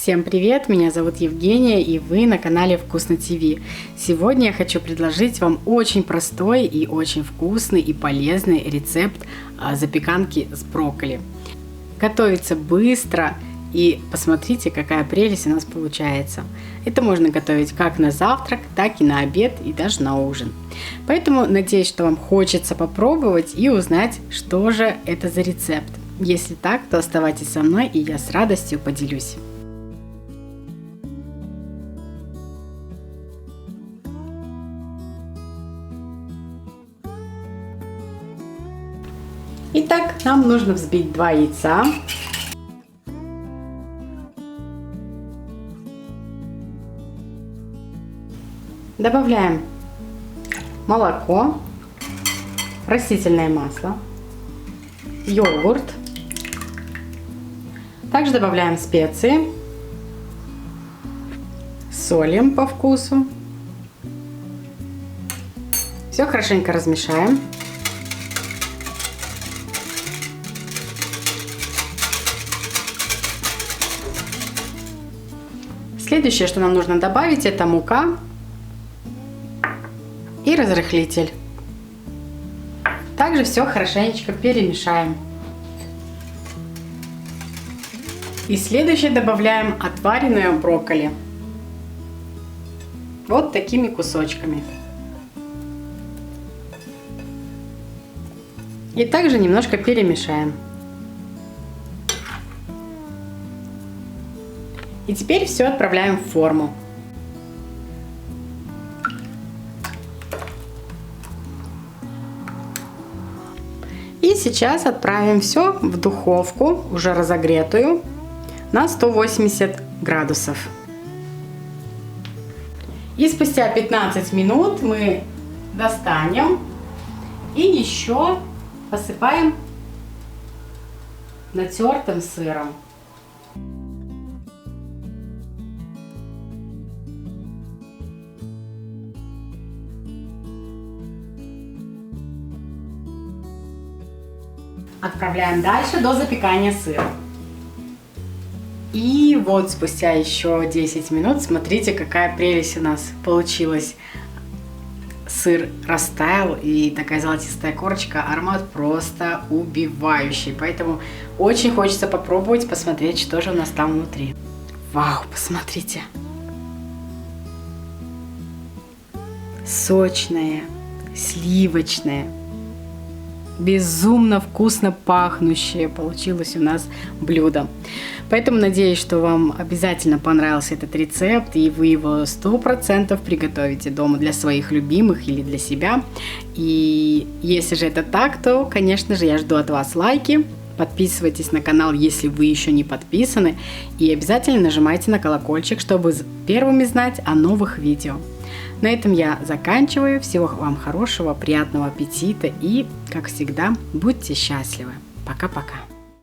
Всем привет, меня зовут Евгения, и вы на канале Вкусно ТВ. Сегодня я хочу предложить вам очень простой и очень вкусный и полезный рецепт запеканки с брокколи. Готовится быстро, и посмотрите, какая прелесть у нас получается. Это можно готовить как на завтрак, так и на обед, и даже на ужин. Поэтому надеюсь, что вам хочется попробовать и узнать, что же это за рецепт. Если так, то оставайтесь со мной, и я с радостью поделюсь. Итак, нам нужно взбить 2 яйца. Добавляем молоко, растительное масло, йогурт. Также добавляем специи, солим по вкусу. Все хорошенько размешаем. Следующее, что нам нужно добавить, это мука и разрыхлитель. Также все хорошенечко перемешаем. И следующее добавляем отваренную брокколи. Вот такими кусочками. И также немножко перемешаем. И теперь все отправляем в форму. И сейчас отправим все в духовку, уже разогретую, на 180 градусов. И спустя 15 минут мы достанем и еще посыпаем натертым сыром. Отправляем дальше до запекания сыра. И вот спустя еще 10 минут, смотрите, какая прелесть у нас получилась. Сыр растаял, и такая золотистая корочка, аромат просто убивающий. Поэтому очень хочется попробовать, посмотреть, что же у нас там внутри. Вау, посмотрите. Сочное, сливочное. Безумно вкусно пахнущее получилось у нас блюдо. Поэтому надеюсь, что вам обязательно понравился этот рецепт, и вы его 100% приготовите дома для своих любимых или для себя. И если же это так, то, конечно же, я жду от вас лайки. Подписывайтесь на канал, если вы еще не подписаны. И обязательно нажимайте на колокольчик, чтобы первыми знать о новых видео. На этом я заканчиваю. Всего вам хорошего, приятного аппетита и, как всегда, будьте счастливы. Пока-пока.